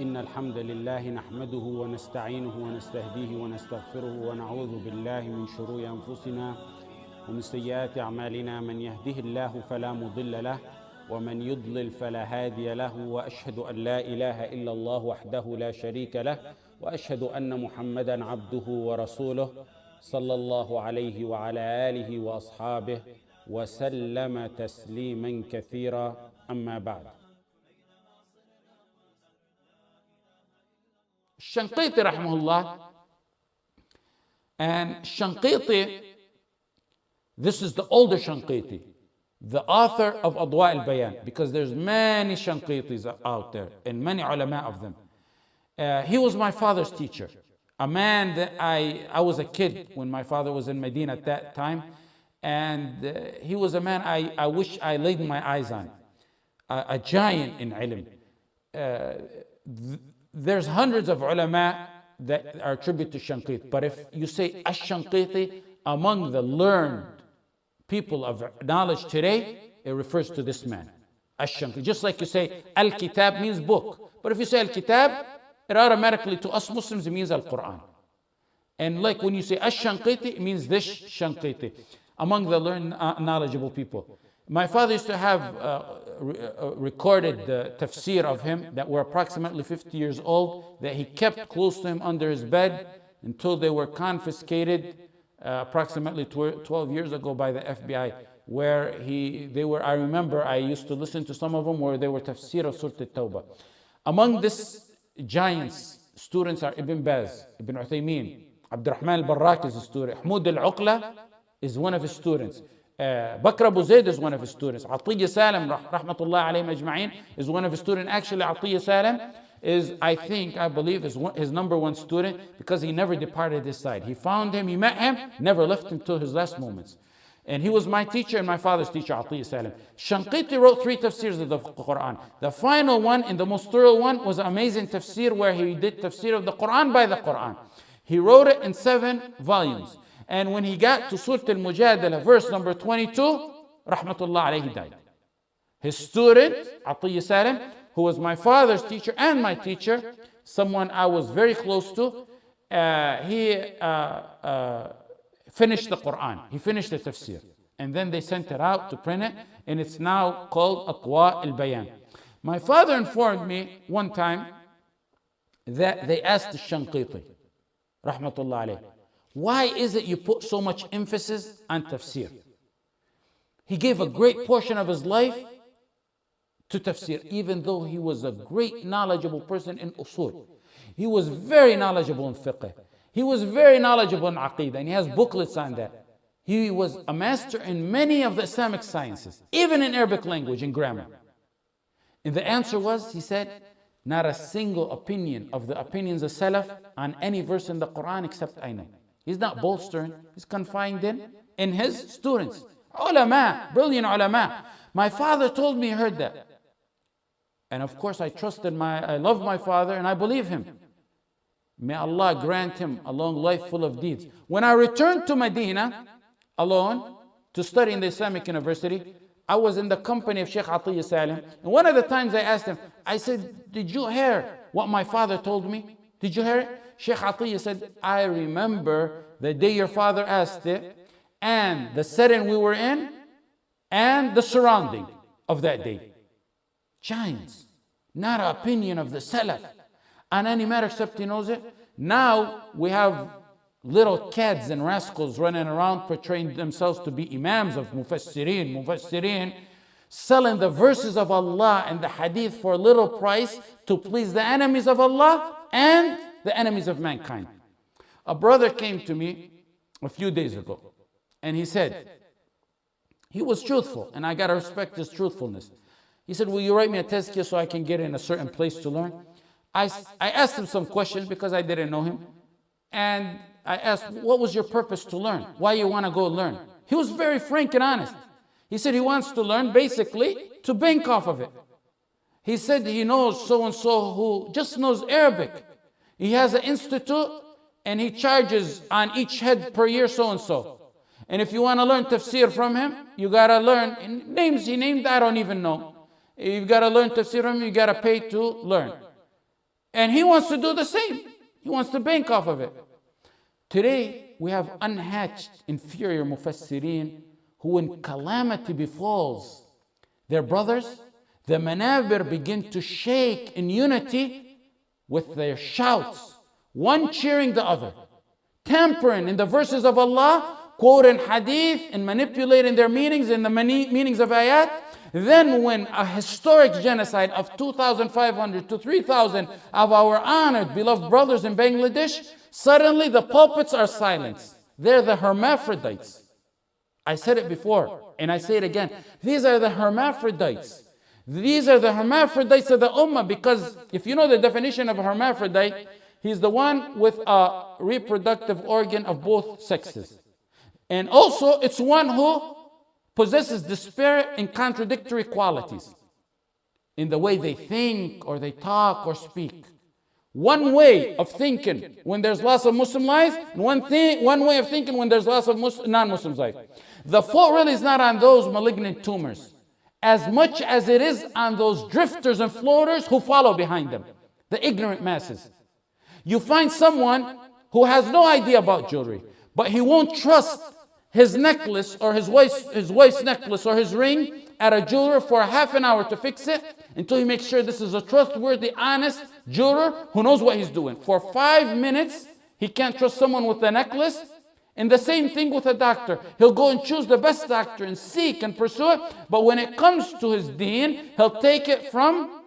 إن الحمد لله نحمده ونستعينه ونستهديه ونستغفره ونعوذ بالله من شرور أنفسنا ومن سيئات أعمالنا. من يهده الله فلا مضل له ومن يضلل فلا هادي له، وأشهد أن لا إله إلا الله وحده لا شريك له، وأشهد أن محمدا عبده ورسوله صلى الله عليه وعلى آله وأصحابه وسلم تسليما كثيرا. أما بعد. Shanqiti rahimahullah, and Shanqiti, this is the older Shanqiti, the author of Adwa al-Bayan, because there's many Shanqitis out there and many ulama of them. He was my father's teacher, a man that I was a kid when my father was in Medina at that time, and he was a man I wish I laid my eyes on, a giant in ilm. There's hundreds of ulama that are attributed to Shanqiti, but if you say Ash-Shanqiti, among the learned people of knowledge today, it refers to this man, Ash-Shanqiti. Just like you say Al-Kitab means book, but if you say Al-Kitab, it automatically to us Muslims it means Al-Quran. And like when you say Ash-Shanqiti, it means this Shanqiti, among the learned, knowledgeable people. My father used to have recorded the tafsir of him that were approximately 50 years old, that he kept close to him under his bed until they were confiscated approximately 12 years ago by the FBI, where I remember I used to listen to some of them where they were tafsir of Surah At-Tawbah. Among these giants, students are Ibn Baz, Ibn Uthaymeen, Abdurrahman al-Barraq is a student, Ahmud al-Uqla is one of his students. Bakr Abu Zayd is one of his students. Atiyya Salam, rahmatullah alayhim ajma'in, is one of his students. Actually, Atiyya Salam is, I believe, his number one student, because he never departed his side. He found him, he met him, never left him till his last moments. And he was my teacher and my father's teacher, Atiyya Salam. Shanqiti wrote 3 tafsirs of the Quran. The final one, and the most thorough one, was an amazing tafsir where he did tafsir of the Quran by the Quran. He wrote it in 7 volumes. And when he got to Surah Al-Mujadala, verse number 22, rahmatullah alayhi, he died. His student, Atiyya Salam, who was my father's teacher and my teacher, someone I was very close to, he finished the Quran. He finished the tafsir. And then they sent it out to print it, and it's now called Adwa al-Bayan. My father informed me one time that they asked the Shanqiti, rahmatullah alayhi, why is it you put so much emphasis on tafsir? He gave a great portion of his life to tafsir, even though he was a great knowledgeable person in usul. He was very knowledgeable in fiqh. He was very knowledgeable in aqeedah, and he has booklets on that. He was a master in many of the Islamic sciences, even in Arabic language and grammar. And the answer was, he said, not a single opinion of the opinions of Salaf on any verse in the Quran except I know. He's not bolstering, he's confined in his students. Ulama, brilliant ulama. My father told me he heard that. And of course I love my father and I believe him. May Allah grant him a long life full of deeds. When I returned to Medina alone to study in the Islamic University, I was in the company of Sheikh Atiyya Salam. And one of the times I asked him, I said, did you hear what my father told me? Did you hear it? Sheikh Atiyya said, I remember the day your father asked it, and the setting we were in, and the surrounding of that day. Giants, not an opinion of the Salaf on any matter except he knows it. Now we have little cads and rascals running around portraying themselves to be imams of mufassirin, selling the verses of Allah and the hadith for a little price to please the enemies of Allah and the enemies of mankind. A brother came to me a few days ago, and he said, he was truthful, and I gotta respect his truthfulness. He said, will you write me a tazkiyah so I can get in a certain place to learn? I asked him some questions because I didn't know him, and I asked, what was your purpose to learn? Why you want to go learn? He was very frank and honest. He said he wants to learn basically to bank off of it. He said he knows so-and-so who just knows Arabic. He has an institute and he charges on each head per year so-and-so. And if you want to learn tafsir from him, you got to learn. And names he named, I don't even know. You've got to learn tafsir from him, you got to pay to learn. And he wants to do the same. He wants to bank off of it. Today, we have unhatched, inferior mufassirin who, when calamity befalls their brothers, the manabir begin to shake in unity with their shouts, one cheering the other, tampering in the verses of Allah, quoting hadith and manipulating their meanings and the meanings of ayat. Then when a historic genocide of 2,500 to 3,000 of our honored, beloved brothers in Bangladesh, suddenly the pulpits are silenced. They're the hermaphrodites. I said it before, and I say it again. These are the hermaphrodites. These are the hermaphrodites of the Ummah, because if you know the definition of a hermaphrodite, he's the one with a reproductive organ of both sexes. And also, it's one who possesses disparate and contradictory qualities in the way they think or they talk or speak. One way of thinking when there's lots of Muslim lives, and one way of thinking when there's lots of non-Muslim lives. The fault really is not on those malignant tumors, as much as it is on those drifters and floaters who follow behind them, the ignorant masses. You find someone who has no idea about jewelry, but he won't trust his necklace or his waist necklace or his ring at a jeweler for half an hour to fix it until he makes sure this is a trustworthy, honest jeweler who knows what he's doing. For 5 minutes, he can't trust someone with a necklace. And the same thing with a doctor. He'll go and choose the best doctor and seek and pursue it. But when it comes to his deen, he'll take it from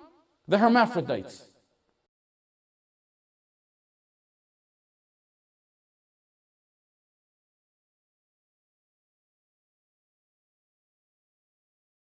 the hermaphrodites.